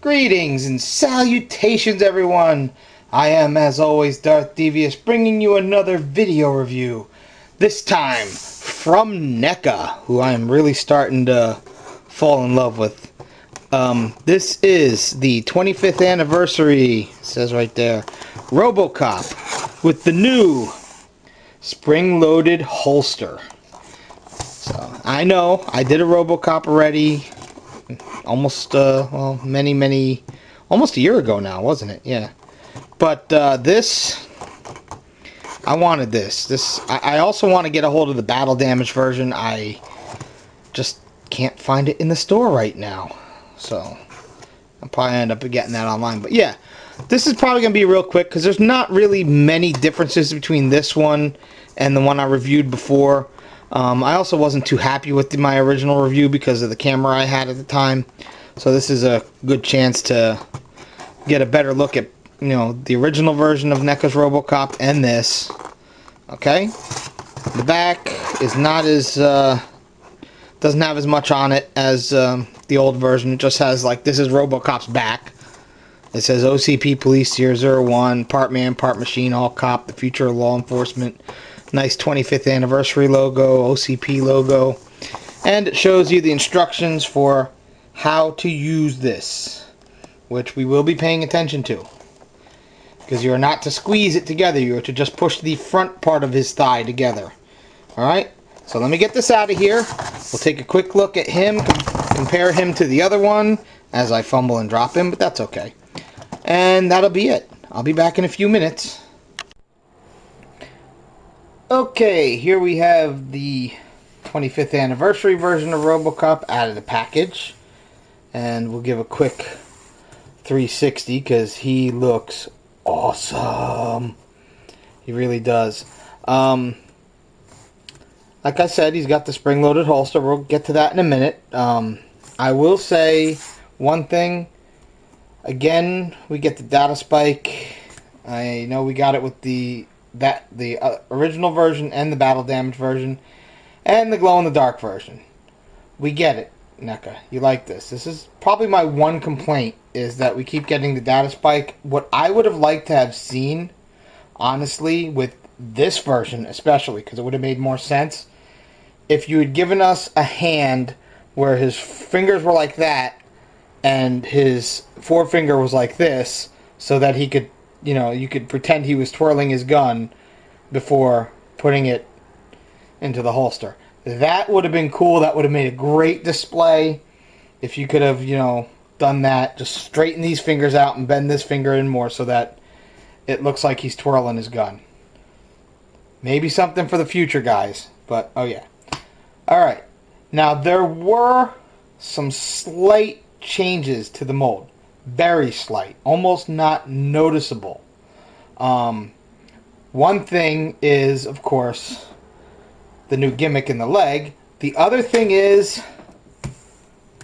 Greetings and salutations, everyone. I am, as always, Darth Devious, bringing you another video review. This time from NECA, who I am really starting to fall in love with. This is the 25th anniversary, it says right there, RoboCop with the new spring-loaded holster. So I know I did a RoboCop already. Almost, almost a year ago now, wasn't it? Yeah. But, I wanted this. I also want to get a hold of the battle damage version. I just can't find it in the store right now. So, I'll probably end up getting that online. But yeah, this is probably going to be real quick, because there's not really many differences between this one and the one I reviewed before. I also wasn't too happy with my original review because of the camera I had at the time. So this is a good chance to get a better look at, you know, the original version of NECA's RoboCop and this. Okay? The back is not as, doesn't have as much on it as the old version. It just has, like, this is RoboCop's back. It says OCP Police 001, part man, part machine, all cop, the future of law enforcement. Nice 25th anniversary logo, OCP logo, and it shows you the instructions for how to use this, which we will be paying attention to, because you are not to squeeze it together, you are to just push the front part of his thigh together. Alright, so let me get this out of here. We'll take a quick look at him, compare him to the other one as I fumble and drop him, but that's okay. And that'll be it. I'll be back in a few minutes. Okay, here we have the 25th anniversary version of RoboCop out of the package. And we'll give a quick 360 because he looks awesome. He really does. Like I said, he's got the spring-loaded holster. We'll get to that in a minute. I will say one thing. Again, we get the data spike. I know we got it with the original version and the battle damage version and the glow-in-the-dark version. We get it, NECA. You like this. This is probably my one complaint, is that we keep getting the data spike. What I would have liked to have seen, honestly, with this version especially, because it would have made more sense, if you had given us a hand where his fingers were like that and his forefinger was like this, so that he could, you know, you could pretend he was twirling his gun before putting it into the holster. That would have been cool. That would have made a great display. If you could have, you know, done that. Just straighten these fingers out and bend this finger in more so that it looks like he's twirling his gun. Maybe something for the future, guys. But, oh yeah. Alright. Now, there were some slight changes to the mold. Very slight, almost not noticeable. One thing is, of course, the new gimmick in the leg. The other thing is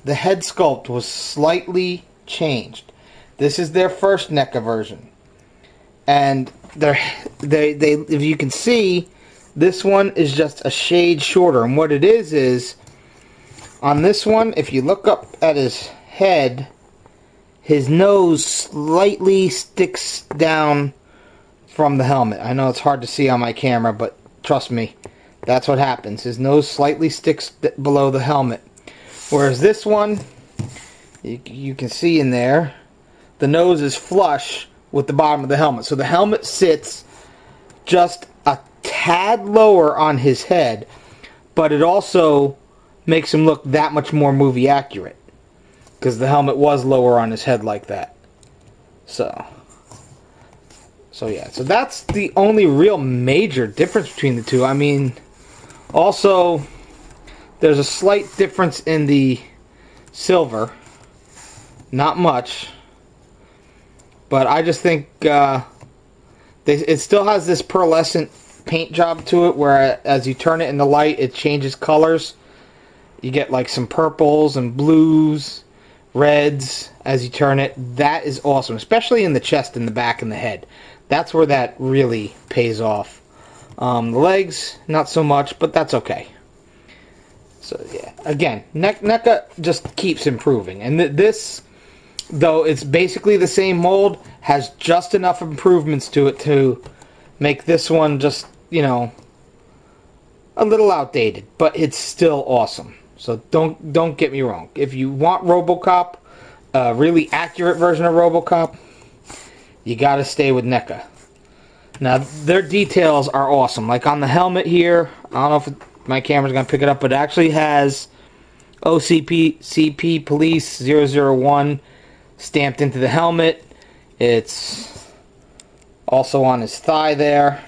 the head sculpt was slightly changed. This is their first NECA version, and they if you can see, this one is just a shade shorter. And what it is on this one, if you look up at his head, his nose slightly sticks down from the helmet. I know it's hard to see on my camera, but trust me, that's what happens. His nose slightly sticks below the helmet. Whereas this one, you can see in there, the nose is flush with the bottom of the helmet. So the helmet sits just a tad lower on his head, but it also makes him look that much more movie accurate, because the helmet was lower on his head like that. So yeah. So that's the only real major difference between the two. I mean, also, there's a slight difference in the silver. Not much. But I just think it still has this pearlescent paint job to it, where as you turn it in the light, it changes colors. You get like some purples and blues, reds as you turn it. That is awesome, especially in the chest and the back and the head. That's where that really pays off. The legs, not so much, but that's okay. So yeah, again, NECA just keeps improving, and this though it's basically the same mold, has just enough improvements to it to make this one just, you know, a little outdated, but it's still awesome. So don't get me wrong. If you want RoboCop, a really accurate version of RoboCop, you gotta stay with NECA. Now, their details are awesome. Like on the helmet here, I don't know if my camera's gonna pick it up, but it actually has OCP Police 001 stamped into the helmet. It's also on his thigh there.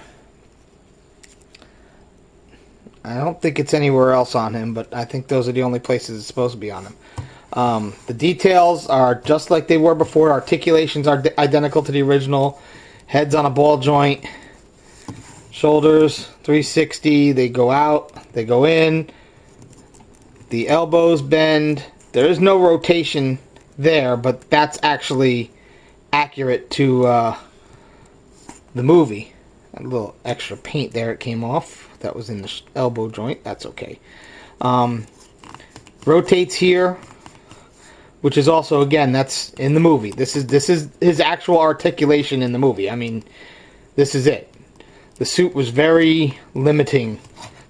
I don't think it's anywhere else on him, but I think those are the only places it's supposed to be on him. The details are just like they were before. Articulations are identical to the original. Head's on a ball joint. Shoulders 360. They go out. They go in. The elbows bend. There is no rotation there, but that's actually accurate to the movie. A little extra paint there. It came off. That was in the elbow joint. That's okay. Rotates here, which is also, again, that's in the movie. This is his actual articulation in the movie. I mean, this is it. The suit was very limiting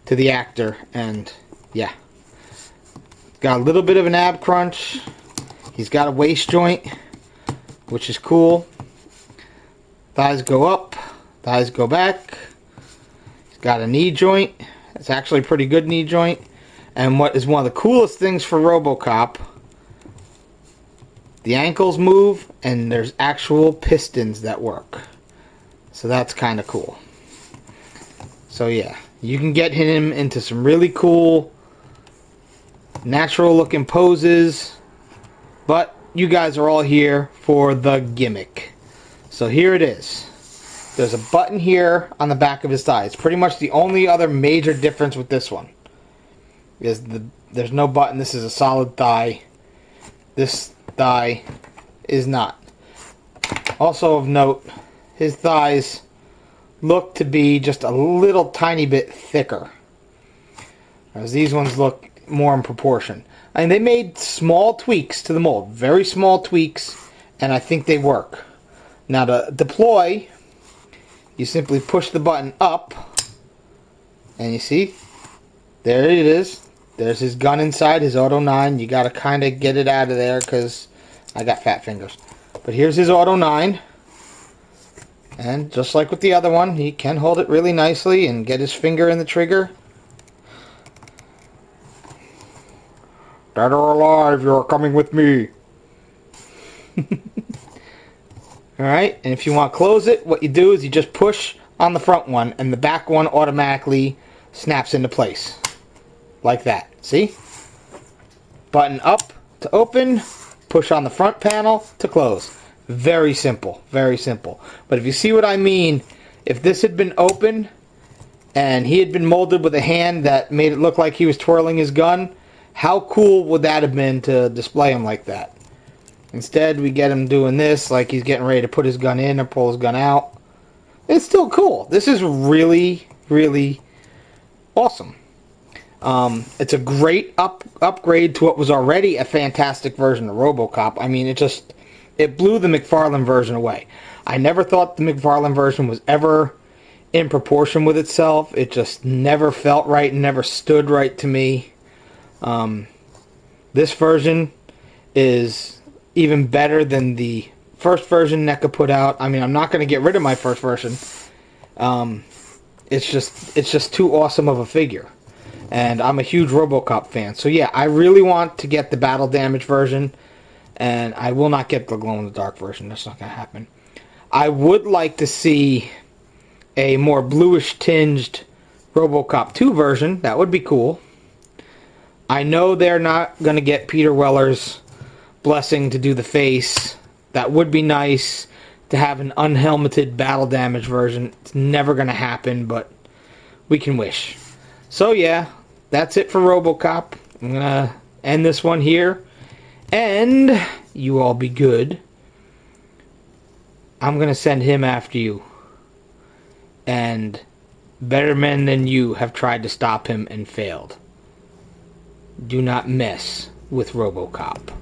to the actor, and yeah. Got a little bit of an ab crunch. He's got a waist joint, which is cool. Thighs go up, thighs go back. He's got a knee joint. It's actually a pretty good knee joint. And what is one of the coolest things for RoboCop, the ankles move and there's actual pistons that work. So that's kind of cool. So yeah, you can get him into some really cool, natural looking poses, but you guys are all here for the gimmick. So here it is. There's a button here on the back of his thigh. It's pretty much the only other major difference with this one. There's no button. This is a solid thigh. This thigh is not. Also of note, his thighs look to be just a little tiny bit thicker, as these ones look more in proportion. And they made small tweaks to the mold, very small tweaks, and I think they work. Now to deploy, you simply push the button up, and you see, there it is. There's his gun inside, his Auto 9. You gotta kind of get it out of there because I got fat fingers. But here's his Auto 9. And just like with the other one, he can hold it really nicely and get his finger in the trigger. Dead or alive, you're coming with me. Alright, and if you want to close it, what you do is you just push on the front one, and the back one automatically snaps into place. Like that. See? Button up to open, push on the front panel to close. Very simple. Very simple. But if you see what I mean, if this had been open and he had been molded with a hand that made it look like he was twirling his gun, how cool would that have been to display him like that? Instead, we get him doing this like he's getting ready to put his gun in or pull his gun out. It's still cool. This is really, really awesome. It's a great upgrade to what was already a fantastic version of RoboCop. I mean, it blew the McFarlane version away. I never thought the McFarlane version was ever in proportion with itself. It just never felt right and never stood right to me. This version is even better than the first version NECA put out. I mean, I'm not going to get rid of my first version. It's just too awesome of a figure. And I'm a huge RoboCop fan. So yeah, I really want to get the battle damage version. And I will not get the glow-in-the-dark version. That's not going to happen. I would like to see a more bluish-tinged RoboCop 2 version. That would be cool. I know they're not going to get Peter Weller's blessing to do the face. That would be nice to have an unhelmeted battle damage version. It's never going to happen, but we can wish. So yeah, that's it for RoboCop. I'm going to end this one here. And you all be good. I'm going to send him after you. And better men than you have tried to stop him and failed. Do not mess with RoboCop.